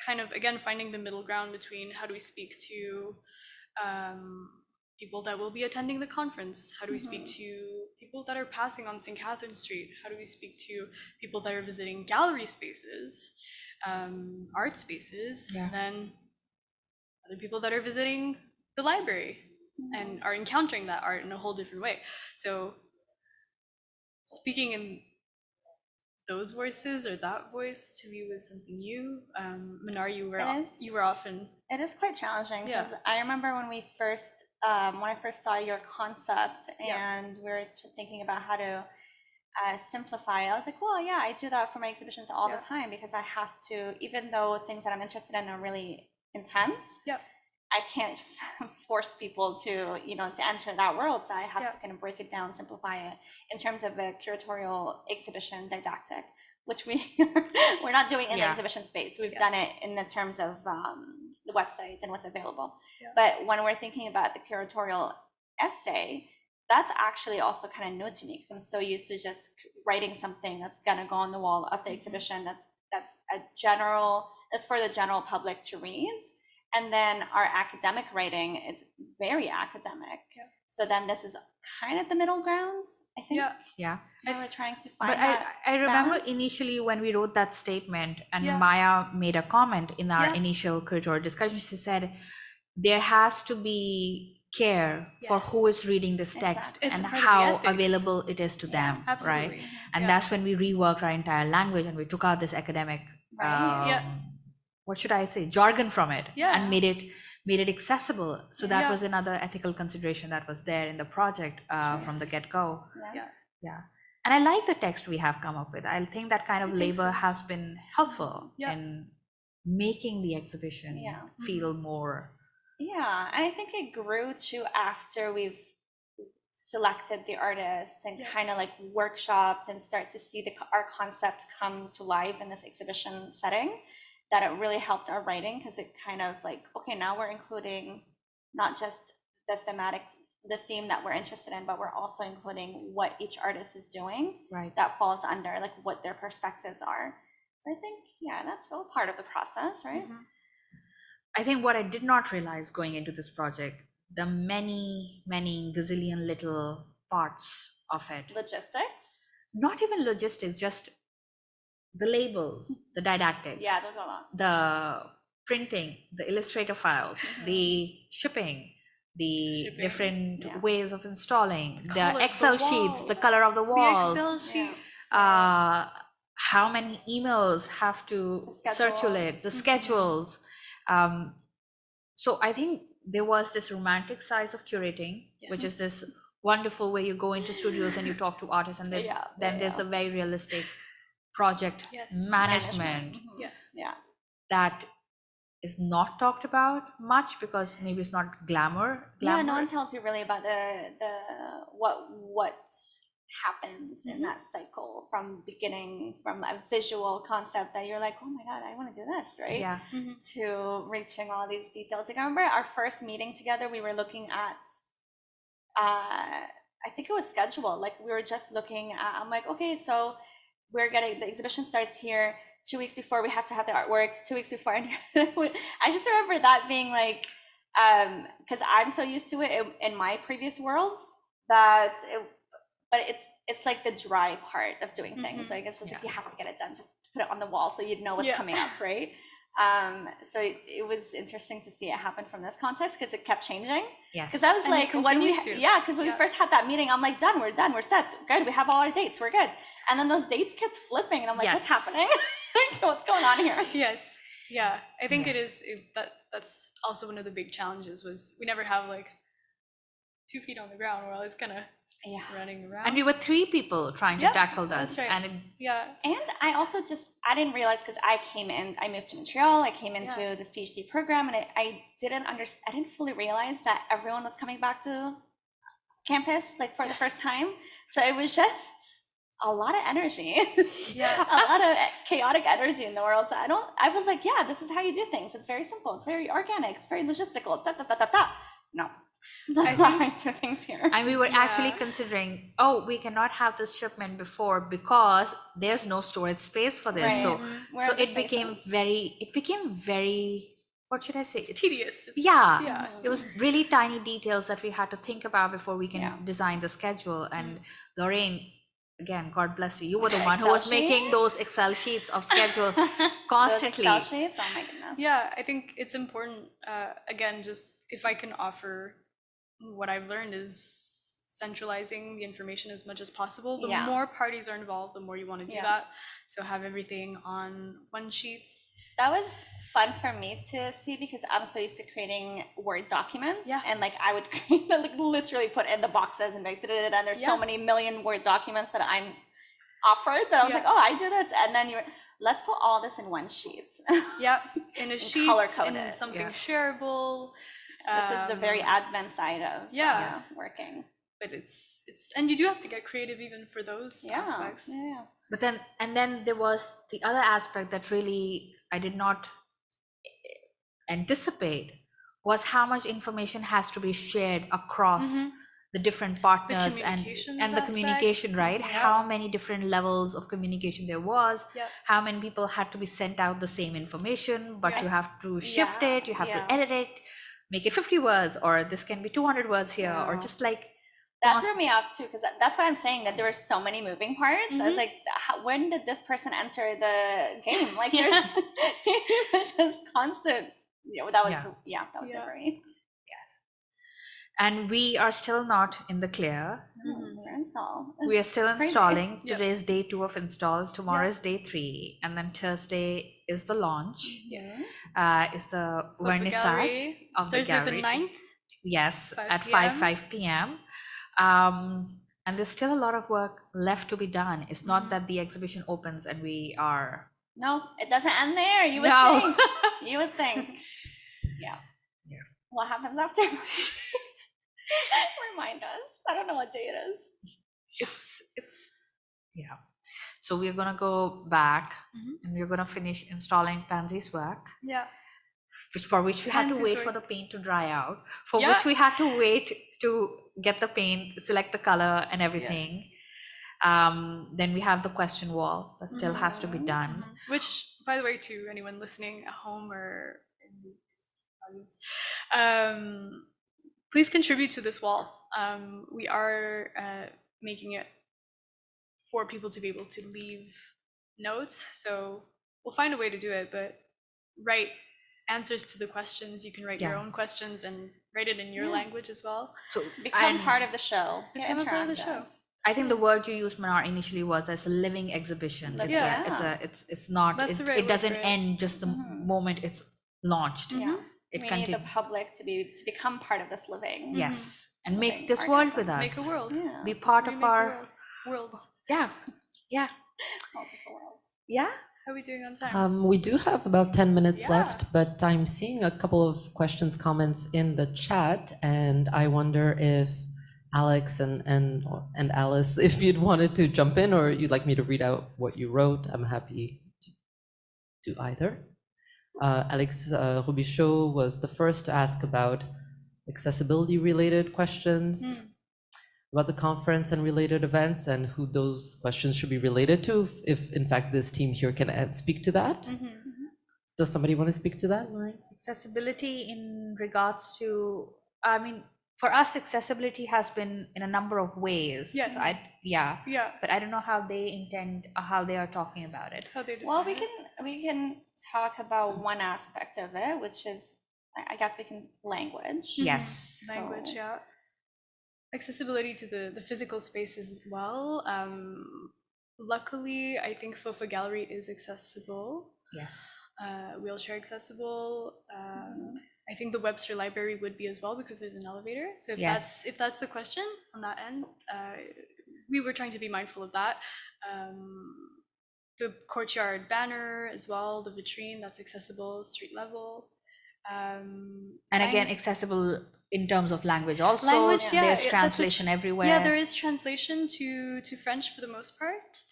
kind of, again, finding the middle ground between how do we speak to people that will be attending the conference? How do we speak to people that are passing on St. Catherine Street? How do we speak to people that are visiting gallery spaces, art spaces, and then other people that are visiting the library and are encountering that art in a whole different way? So speaking in those voices, or that voice, to me was something new. Manar, you were often. It is quite challenging, because I remember when I first saw your concept and we were thinking about how to simplify. I was like, well, yeah, I do that for my exhibitions all the time, because I have to, even though things that I'm interested in are really intense. I can't just force people to enter that world. So I have to kind of break it down, simplify it in terms of a curatorial exhibition didactic, which we're not doing in the exhibition space. We've done it in the terms of the websites and what's available. But when we're thinking about the curatorial essay, that's actually also kind of new to me, because I'm so used to just writing something that's gonna go on the wall of the exhibition. That's for the general public to read. And then our academic writing is very academic. So then this is kind of the middle ground, I think. Yeah. And we're trying to find But that I remember balance. Initially when we wrote that statement, and Maya made a comment in our initial curatorial discussion. She said, there has to be care for who is reading this text and how available it is to them, right? And that's when we reworked our entire language and we took out this academic what should I say, jargon from it, and made it accessible. So that was another ethical consideration that was there in the project from the get-go. And I like the text we have come up with. I think that kind of labor has been helpful in making the exhibition feel more. Yeah, and I think it grew too after we've selected the artists and kind of like workshopped and start to see our concept come to life in this exhibition setting. That it really helped our writing, because it kind of like, okay, now we're including not just the theme that we're interested in, but we're also including what each artist is doing that falls under like what their perspectives are. So I think, that's all part of the process, right? I think what I did not realize going into this project, the many gazillion little parts of it. Logistics? Not even logistics, just the labels, the didactics. Yeah, those are a lot. The printing, the Illustrator files, the shipping, the different ways of installing, the Excel sheets, the color of the walls. The Excel sheets. How many emails have to circulate, the schedules. So I think there was this romantic side of curating, which is this wonderful way you go into studios and you talk to artists, and then there's the very realistic project management that is not talked about much, because maybe it's not glamour. No one tells you really about the what happens in that cycle from beginning, from a visual concept that you're like, oh my god, I want to do this, right? To reaching all these details. Like I remember our first meeting together, we were looking at I think it was scheduled. Like we were just looking at, I'm like, okay, so we're getting, the exhibition starts here 2 weeks before, we have to have the artworks 2 weeks before. And I just remember that being like, because I'm so used to it in my previous world but it's like the dry part of doing things. So I guess just like you have to get it done, just put it on the wall so you'd know what's coming up, right? So it was interesting to see it happen from this context because it kept changing. Yes. Because I was like, when we because when we first had that meeting, I'm like, done, we're set, good, we have all our dates, we're good. And then those dates kept flipping, and I'm like, what's happening? What's going on here? Yes. Yeah, I think that's also one of the big challenges was we never have like 2 feet on the ground. We're always kind of running around. And we were 3 people trying to tackle that. That's right. And and I also I didn't realize, because I moved to Montreal, I came into this PhD program, and I didn't fully realize that everyone was coming back to campus like for the first time. So it was just a lot of energy, a lot of chaotic energy in the world. So I was like, this is how you do things. It's very simple. It's very organic. It's very logistical. No. That's not how I do things here. And we were actually considering, we cannot have this shipment before because there's no storage space for this. Right. So it became very, what should I say? It's tedious. It was really tiny details that we had to think about before we can design the schedule. And Lorraine, again, God bless you. You were the one who was making those Excel sheets of schedule constantly. Those Excel sheets, oh my goodness. Yeah, I think it's important. Again, just if I can offer what I've learned is centralizing the information as much as possible. The more parties are involved, the more you want to do that. So have everything on one sheet. That was fun for me to see because I'm so used to creating Word documents. And like I would literally put in the boxes and like and there's so many million Word documents that I'm offered that I was like, I do this, and then let's put all this in one sheet. In a sheet, color code in it. something shareable. This is the very admin side of working. But it's and you do have to get creative even for those aspects. But then there was the other aspect that really I did not anticipate was how much information has to be shared across the different partners and the communication, right? How many different levels of communication there was, how many people had to be sent out the same information, but you have to shift it, you have to edit it, make it 50 words, or this can be 200 words here, or just like that threw me off too, because that's what I'm saying, that there were so many moving parts. I was like, when did this person enter the game? Like it was just constant. That was it for me. And we are still not in the clear. We are still installing. Today is day 2 of install. Tomorrow is day 3, and then Thursday is the launch. Is the vernissage of the gallery. Thursday the 9th. Yes, at 5 p.m. And there's still a lot of work left to be done. It's not that the exhibition opens and we are. No, it doesn't end there. You would think. You would think. What happens after? Remind us. I don't know what day it is. It's So we're gonna go back and we're gonna finish installing Pansy's work. For which we had to wait for the paint to dry out. For which we had to wait to get the paint, select the color and everything. Then we have the question wall that still has to be done. Which, by the way, to anyone listening at home or in the audience, please contribute to this wall. We are making it for people to be able to leave notes. So we'll find a way to do it, but write answers to the questions. You can write your own questions and write it in your language as well. So become part of the show. Become a part of the show. I think the word you used, Manar, initially was as a living exhibition. It's not. It doesn't end just the moment it's launched. We need the public to become part of this living. Yes, and make this world with us. Make a world. Be part of our worlds. Multiple worlds. How are we doing on time? We do have about 10 minutes left, but I'm seeing a couple of questions, comments in the chat, and I wonder if Alex and Alice, if you'd wanted to jump in or you'd like me to read out what you wrote, I'm happy to do either. Alex Rubichaud was the first to ask about accessibility related questions. about the conference and related events and who those questions should be related to, if in fact this team here can speak to that. Does somebody want to speak to that, Lauren? Accessibility in regards to, I mean, for us, accessibility has been in a number of ways. Yes. So yeah. But I don't know how they intend, how they are talking about it. Well, we can talk about one aspect of it, which is, I guess we can language. Yes. Language, yeah. Accessibility to the physical spaces as well. Luckily, I think FOFA Gallery is accessible. Yes. Wheelchair accessible. I think the Webster Library would be as well because there's an elevator. So if that's the question on that end, we were trying to be mindful of that. The courtyard banner as well, the vitrine, that's accessible, street level. And again, accessible in terms of language also. Language, there's translation everywhere. Yeah, there is translation to French for the most part.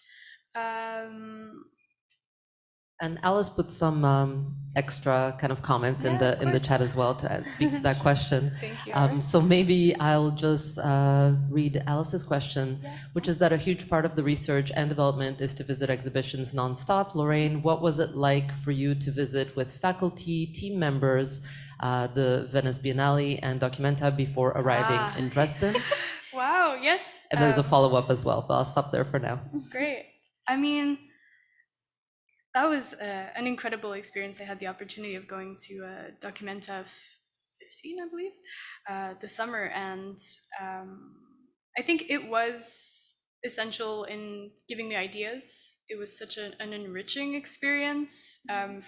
And Alice put some extra kind of comments in the chat as well to speak to that question. Thank you. So maybe I'll just read Alice's question, which is that a huge part of the research and development is to visit exhibitions nonstop. Lorraine, what was it like for you to visit with faculty, team members, the Venice Biennale and Documenta before arriving in Dresden? Wow, yes. And there's a follow-up as well, but I'll stop there for now. Great. I mean, that was an incredible experience. I had the opportunity of going to Documenta 15, I believe, this summer, and I think it was essential in giving me ideas. It was such an enriching experience.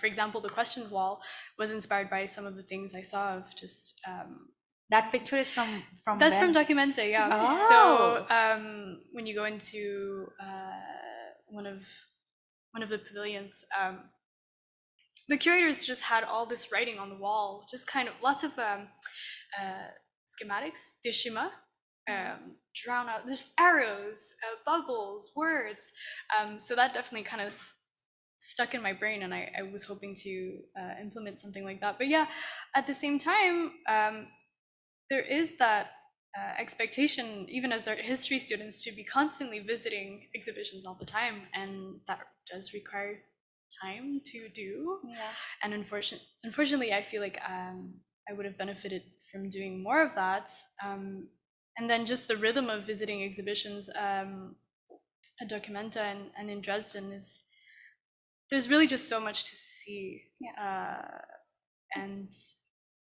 For example, the questions wall was inspired by some of the things I saw of just... that picture is from That's when? from Documenta, yeah. Oh. So when you go into one of the pavilions, the curators just had all this writing on the wall, just kind of lots of schematics, des schémas, drawn out, there's arrows, bubbles, words. So that definitely kind of stuck in my brain, and I was hoping to implement something like that. But yeah, at the same time, there is that expectation, even as art history students, to be constantly visiting exhibitions all the time, and that does require time to do. Yeah. And unfortunately, I feel like I would have benefited from doing more of that. And then just the rhythm of visiting exhibitions at Documenta and in Dresden there's really just so much to see. And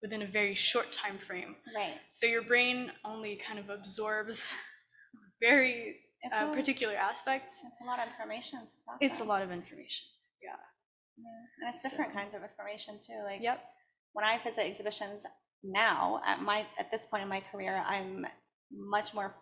within a very short time frame. Right. So your brain only kind of absorbs very particular aspects. It's a lot of information to process. It's a lot of information, yeah. And it's different kinds of information too. Like Yep. when I visit exhibitions now, at this point in my career, I'm much more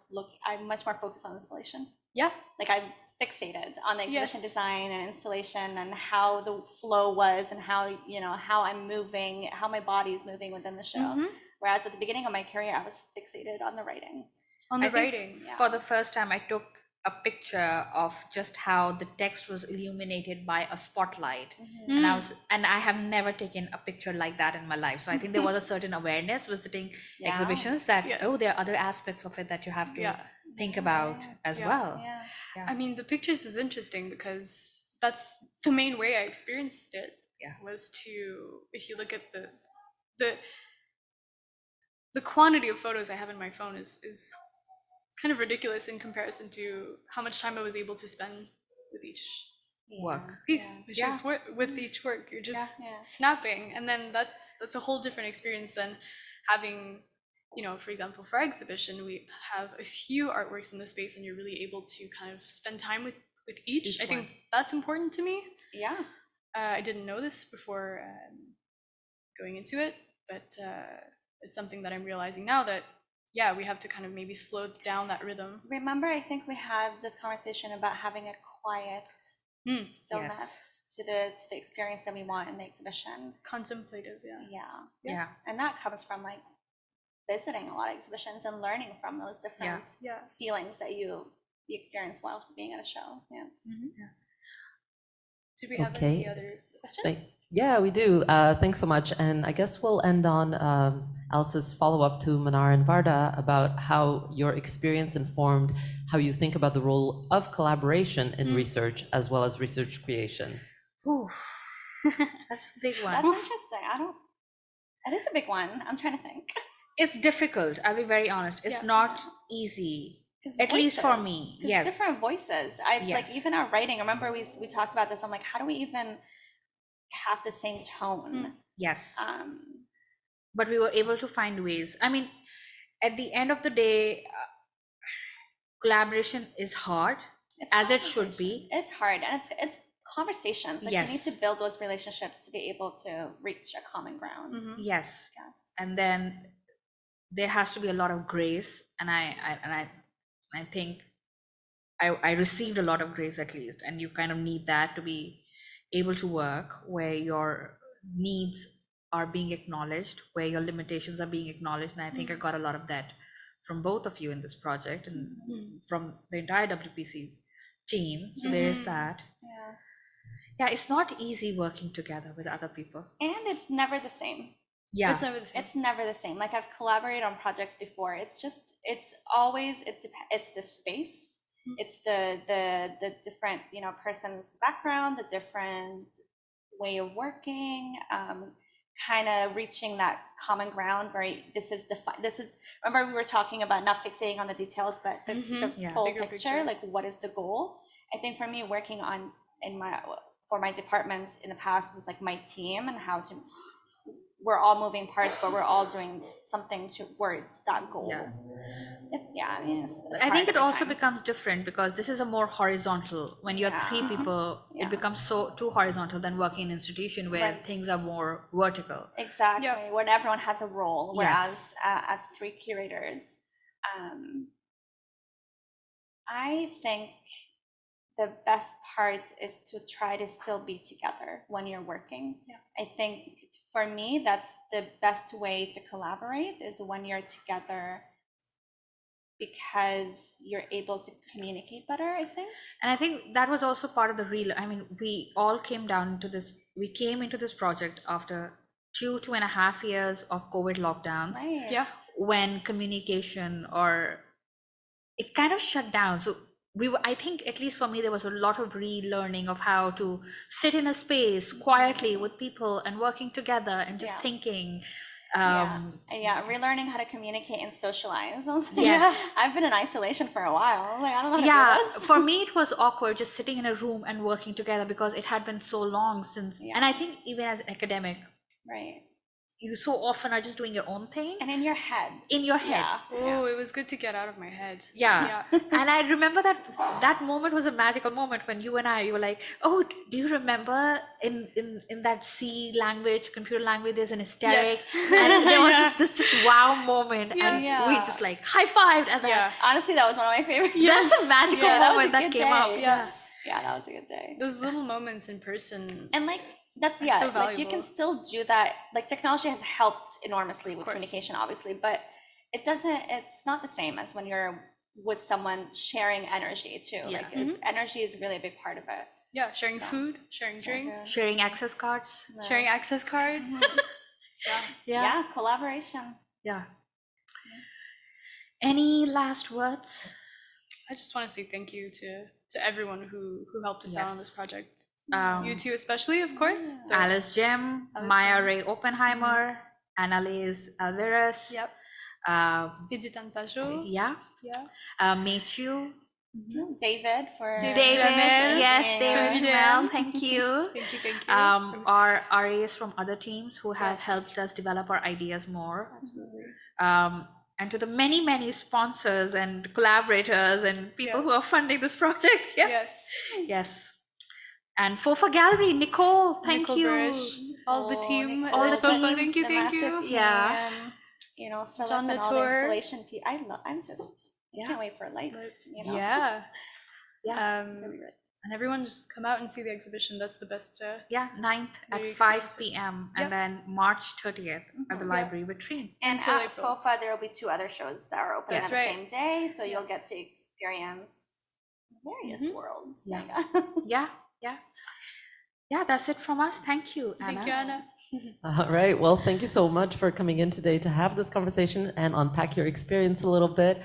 focused on installation. Yeah. Like I'm fixated on the exhibition design and installation and how the flow was and how I'm moving, how my body is moving within the show. Whereas at the beginning of my career, I was fixated on the writing. For the first time, I took a picture of just how the text was illuminated by a spotlight, and I have never taken a picture like that in my life. So I think there was a certain awareness visiting exhibitions that there are other aspects of it that you have to think about as well. I mean, the pictures is interesting because that's the main way I experienced it. Was to, if you look at the quantity of photos I have in my phone is kind of ridiculous in comparison to how much time I was able to spend with each piece. With each work, you're just snapping, and then that's a whole different experience than having, for example, for our exhibition, we have a few artworks in the space, and you're really able to kind of spend time with each. I think that's important to me. I didn't know this before going into it, but it's something that I'm realizing now that we have to kind of maybe slow down that rhythm. Remember, I think we had this conversation about having a quiet stillness to the experience that we want in the exhibition. Contemplative, And that comes from like visiting a lot of exhibitions and learning from those different feelings that you experience while being at a show. Do we have any other questions? Yeah, we do. Thanks so much. And I guess we'll end on Alice's follow-up to Manar and Varda about how your experience informed how you think about the role of collaboration in research as well as research creation. Ooh, that's a big one. That's interesting. It is a big one. I'm trying to think. It's difficult. I'll be very honest. It's not easy. At least for me. Yes. Different voices. Like Yes. even our writing. I remember we talked about this. I'm like, how do we even have the same tone? Yes. But we were able to find ways. I mean, at the end of the day, collaboration is hard, as it should be. It's hard, and it's conversations. Like Yes. you need to build those relationships to be able to reach a common ground. Yes. Yes. And then there has to be a lot of grace, and I think I received a lot of grace, at least, and you kind of need that to be able to work where your needs are being acknowledged, where your limitations are being acknowledged. And I think I got a lot of that from both of you in this project and from the entire WPC team. So there is that. Yeah, it's not easy working together with other people. And it's never the same. Yeah, It's never the same. It's never the same. Like I've collaborated on projects before. It's always it's the space. It's the different, person's background, the different way of working, kind of reaching that common ground. This is remember we were talking about not fixating on the details, but the full Bigger picture, like what is the goal? I think for me, working on for my department in the past was like my team and how to, we're all moving parts, but we're all doing something towards that goal. I think it also becomes different because this is a more horizontal. When you're three people, it becomes too horizontal than working in an institution where things are more vertical. Exactly, when everyone has a role, whereas as three curators, I think the best part is to try to still be together when you're working. I think for me, that's the best way to collaborate is when you're together, because you're able to communicate better, I think. And I think that was also part of the we all came into this project after 2.5 years of COVID lockdowns. Right. When communication it kind of shut down. So I think, at least for me, there was a lot of relearning of how to sit in a space quietly with people and working together and just thinking. Relearning how to communicate and socialize. Yes. I've been in isolation for a while. Like, I don't know how to do this. For me, it was awkward just sitting in a room and working together because it had been so long since. And I think even as an academic, right, you so often are just doing your own thing. And in your head. Oh, it was good to get out of my head. And I remember that moment was a magical moment when you were like, oh, do you remember in that C language, computer language, there's an asterisk? And there was this just wow moment. And we just like high-fived. And honestly, that was one of my favorites. That's a magical moment that came up. Yeah, that was a good day. Those little moments in person. And like, that's so like you can still do that. Like technology has helped enormously with communication, obviously, but it's not the same as when you're with someone sharing energy too. Like energy is really a big part of it. Yeah, sharing food, sharing drinks, sharing access cards, sharing access cards. Collaboration. Any last words? I just want to say thank you to everyone who helped us out on this project. You two especially, of course. Alice Jem, Maya Ray Oppenheimer, Annalise Alvarez. Editan Pajot. Mechu. David David Mel, thank you. Thank you. Our RAs from other teams who have helped us develop our ideas more. Absolutely. And to the many, many sponsors and collaborators and people who are funding this project. Yes. And FOFA Gallery, Nicole, thank you. Barish, all the team, all the team. Thank you. Team, Philip John and all the Latour. installation people. I can't wait for lights. And everyone just come out and see the exhibition. That's the best. 9th at 5 p.m. and then March 30th at the library with Treen. And Until at April. FOFA, there will be 2 other shows that are open That's at the same day, so you'll get to experience various worlds. Yeah, that's it from us. Thank you, Anna. Thank you, Anna. All right. Well, thank you so much for coming in today to have this conversation and unpack your experience a little bit.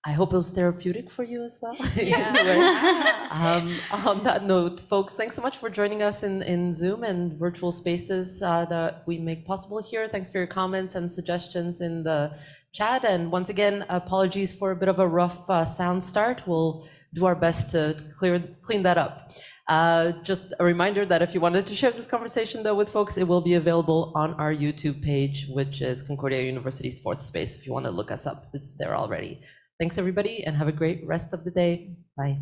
I hope it was therapeutic for you as well. On that note, folks, thanks so much for joining us in Zoom and virtual spaces that we make possible here. Thanks for your comments and suggestions in the chat. And once again, apologies for a bit of a rough sound start. We'll do our best to clean that up. Just a reminder that if you wanted to share this conversation though with folks, it will be available on our YouTube page, which is Concordia University's Fourth Space. If you want to look us up, it's there already. Thanks everybody and have a great rest of the day. Bye.